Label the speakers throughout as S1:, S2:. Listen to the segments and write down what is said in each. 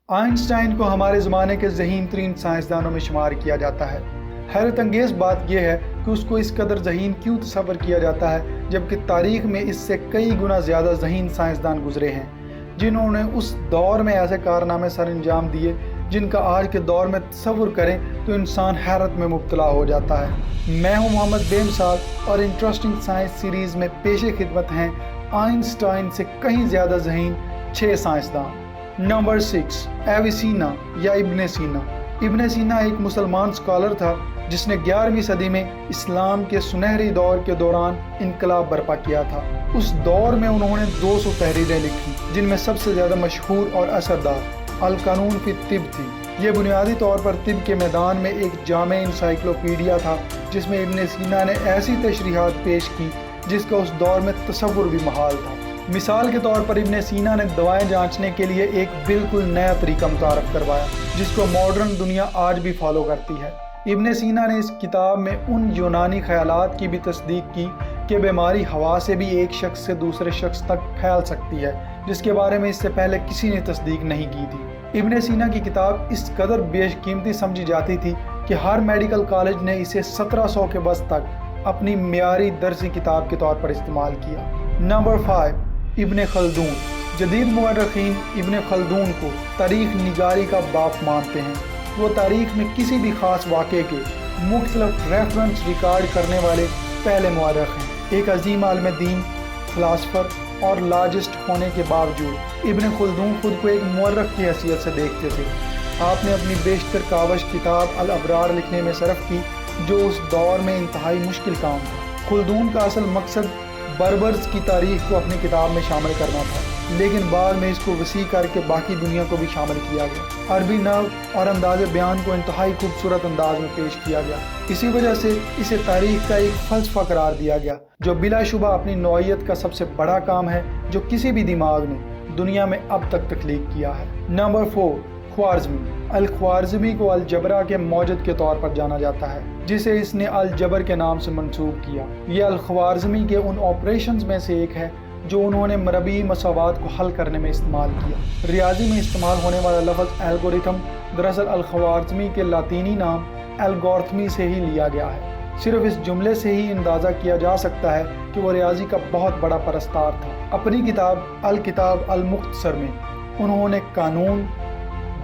S1: Einstein کو ہمارے زمانے کے ذہین ترین سائنسدانوں میں شمار کیا جاتا ہے۔ حیرت انگیز بات یہ ہے کہ اس کو اس قدر ذہین کیوں تصور کیا جاتا ہے، جبکہ تاریخ میں اس سے کئی گنا زیادہ ذہین سائنسدان گزرے ہیں جنہوں نے اس دور میں ایسے کارنامے سر انجام دیے جن کا آج کے دور میں تصور کریں تو انسان حیرت میں مبتلا ہو جاتا ہے۔ میں ہوں محمد بے مثال اور انٹرسٹنگ سائنس سیریز میں پیش خدمت ہیں آئنسٹائن سے کہیں زیادہ ذہین 6 سائنسدان۔ نمبر 6، ایویسینا یا ابن سینا۔ ابن سینا ایک مسلمان اسکالر تھا جس نے 11ویں صدی میں اسلام کے سنہری دور کے دوران انقلاب برپا کیا تھا۔ اس دور میں انہوں نے 200 تحریریں لکھی جن میں سب سے زیادہ مشہور اور اثردار القانون فی الطب تھی۔ یہ بنیادی طور پر طب کے میدان میں ایک جامع انسائکلوپیڈیا تھا جس میں ابن سینا نے ایسی تشریحات پیش کی جس کا اس دور میں تصور بھی محال تھا۔ مثال کے طور پر ابن سینا نے دوائیں جانچنے کے لیے ایک بالکل نیا طریقہ متعارف کروایا جس کو ماڈرن دنیا آج بھی فالو کرتی ہے۔ ابن سینا نے اس کتاب میں ان یونانی خیالات کی بھی تصدیق کی کہ بیماری ہوا سے بھی ایک شخص سے دوسرے شخص تک پھیل سکتی ہے، جس کے بارے میں اس سے پہلے کسی نے تصدیق نہیں کی تھی۔ ابن سینا کی کتاب اس قدر بیش قیمتی سمجھی جاتی تھی کہ ہر میڈیکل کالج نے اسے 1700 کے وسط تک اپنی معیاری درسی کتاب کے طور پر استعمال کیا۔ نمبر 5، ابن خلدون۔ جدید مورخین ابن خلدون کو تاریخ نگاری کا باپ مانتے ہیں۔ وہ تاریخ میں کسی بھی خاص واقعے کے مختلف ریفرنس ریکارڈ کرنے والے پہلے مورخ ہیں۔ ایک عظیم عالم دین، فلاسفر اور لاجسٹ ہونے کے باوجود ابن خلدون خود کو ایک مورخ کی حیثیت سے دیکھتے تھے۔ آپ نے اپنی بیشتر کاوش کتاب الابرار لکھنے میں صرف کی جو اس دور میں انتہائی مشکل کام تھا۔ خلدون کا اصل مقصد بربرز کی تاریخ کو اپنی کتاب میں شامل کرنا تھا، لیکن بعد میں اس کو وسیع کر کے باقی دنیا کو بھی شامل کیا گیا۔ عربی نحو اور انداز بیان کو انتہائی خوبصورت انداز میں پیش کیا گیا۔ اسی وجہ سے اسے تاریخ کا ایک فلسفہ قرار دیا گیا جو بلا شبہ اپنی نوعیت کا سب سے بڑا کام ہے جو کسی بھی دماغ نے دنیا میں اب تک تخلیق کیا ہے۔ نمبر 4، خوارزمی۔ الخوارزمی کو الجبرا کے موجد کے طور پر جانا جاتا ہے جسے اس نے الجبر کے نام سے منسوب کیا۔ یہ الخوارزمی کے ان آپریشنز میں سے ایک ہے جو انہوں نے مربعی مساوات کو حل کرنے میں استعمال کیا۔ ریاضی میں استعمال ہونے والا لفظ الگوریتھم دراصل الخوارزمی کے لاطینی نام الگورتھمی سے ہی لیا گیا ہے۔ صرف اس جملے سے ہی اندازہ کیا جا سکتا ہے کہ وہ ریاضی کا بہت بڑا پرستار تھا۔ اپنی کتاب الکتاب المختصر میں انہوں نے قانون،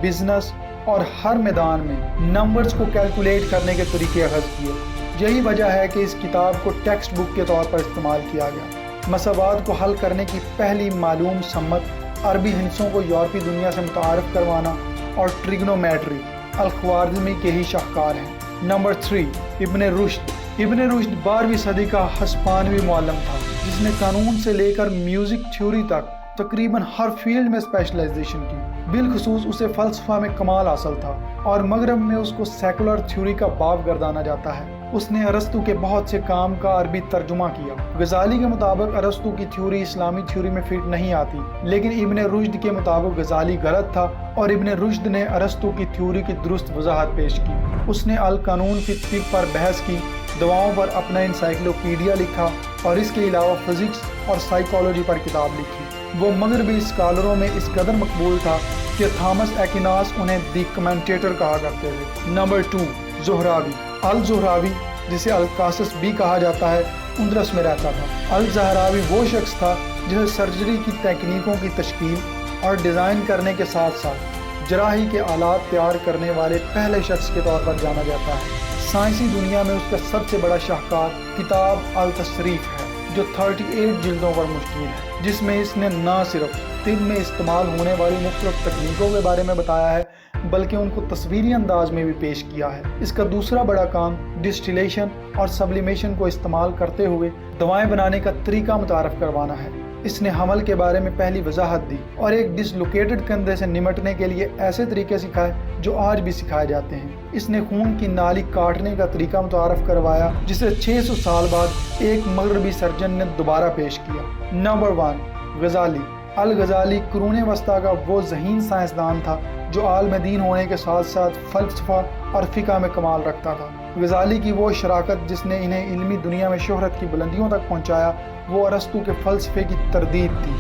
S1: بزنس اور ہر میدان میں نمبرز کو کیلکولیٹ کرنے کے طریقے اخذ کیے۔ یہی وجہ ہے کہ اس کتاب کو ٹیکسٹ بک کے طور پر استعمال کیا گیا۔ مساوات کو حل کرنے کی پہلی معلوم سمت عربی ہندسوں کو یورپی دنیا سے متعارف کروانا اور ٹریگنومیٹری الخوارزمی کے ہی شاہکار ہیں۔ نمبر 3، ابن رشد۔ ابن رشد 12ویں صدی کا ہسپانوی معلم تھا جس نے قانون سے لے کر میوزک تھیوری تک تقریباً ہر فیلڈ میں اسپیشلائزیشن کی۔ بالخصوص اسے فلسفہ میں کمال حاصل تھا اور مغرب میں اس کو سیکولر تھیوری کا باپ گردانا جاتا ہے۔ اس نے ارسطو کے بہت سے کام کا عربی ترجمہ کیا۔ غزالی کے مطابق ارسطو کی تھیوری اسلامی تھیوری میں فٹ نہیں آتی، لیکن ابن رشد کے مطابق غزالی غلط تھا اور ابن رشد نے ارسطو کی تھیوری کی درست وضاحت پیش کی۔ اس نے القانون فی الطب پر بحث کی، دواؤں پر اپنا انسائکلوپیڈیا لکھا اور اس کے علاوہ فزکس اور سائیکالوجی پر کتاب لکھی۔ وہ مغربی اسکالروں میں اس قدر مقبول تھا کہ تھامس ایکیناس انہیں دی کمنٹیٹر کہا کرتے تھے۔ نمبر 2، زہراوی۔ الزہراوی جسے القاصص بھی کہا جاتا ہے، اندلس میں رہتا تھا۔ الزہراوی وہ شخص تھا جسے سرجری کی تکنیکوں کی تشکیل اور ڈیزائن کرنے کے ساتھ ساتھ جراحی کے آلات تیار کرنے والے پہلے شخص کے طور پر جانا جاتا ہے۔ سائنسی دنیا میں اس کا سب سے بڑا شاہکار کتاب التصریف ہے جو 38 جلدوں پر مشتمل ہے، جس میں اس نے نہ صرف طب میں استعمال ہونے والی مختلف تکنیکوں کے بارے میں بتایا ہے بلکہ ان کو تصویری انداز میں بھی پیش کیا ہے۔ اس کا دوسرا بڑا کام ڈسٹیلیشن اور سبلیمیشن کو استعمال کرتے ہوئے دوائیں بنانے کا طریقہ متعارف کروانا ہے۔ اس نے حمل کے بارے میں پہلی وضاحت دی اور ایک ڈسلوکیٹڈ کندھے سے نمٹنے کے لیے ایسے طریقے سکھائے جو آج بھی سکھائے جاتے ہیں۔ اس نے خون کی نالی کاٹنے کا طریقہ متعارف کروایا جسے 600 سال بعد ایک مغربی سرجن نے دوبارہ پیش کیا۔ نمبر 1، غزالی۔ الغزالی قرون وسطیٰ کا وہ ذہین سائنسدان تھا جو عالم دین ہونے کے ساتھ ساتھ فلسفہ اور فقہ میں کمال رکھتا تھا۔ غزالی کی وہ شراکت جس نے انہیں علمی دنیا میں شہرت کی بلندیوں تک پہنچایا وہ ارسطو کے فلسفے کی تردید تھی،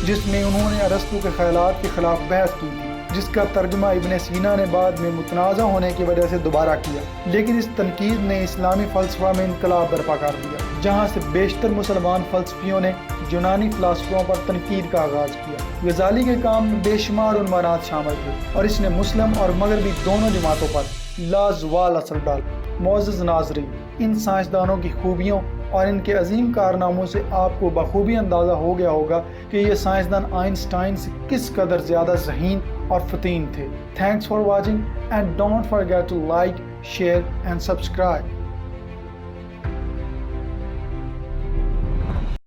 S1: جس میں انہوں نے ارسطو کے خیالات کے خلاف بحث کی تھی۔ جس کا ترجمہ ابن سینا نے بعد میں متنازع ہونے کی وجہ سے دوبارہ کیا، لیکن اس تنقید نے اسلامی فلسفہ میں انقلاب برپا کر دیا، جہاں سے بیشتر مسلمان فلسفیوں نے یونانی فلسفوں پر تنقید کا آغاز کیا۔ غزالی کے کام میں بے شمار عنوانات شامل تھے اور اس نے مسلم اور مغربی دونوں جماعتوں پر لازوال اثر ڈالا۔ معزز ناظرین، ان سائنسدانوں کی خوبیوں اور ان کے عظیم کارناموں سے آپ کو بخوبی اندازہ ہو گیا ہوگا کہ یہ سائنسدان آئنسٹائن سے کس قدر زیادہ ذہین اور فطین تھے۔ Thanks for watching and don't forget to like, share and subscribe.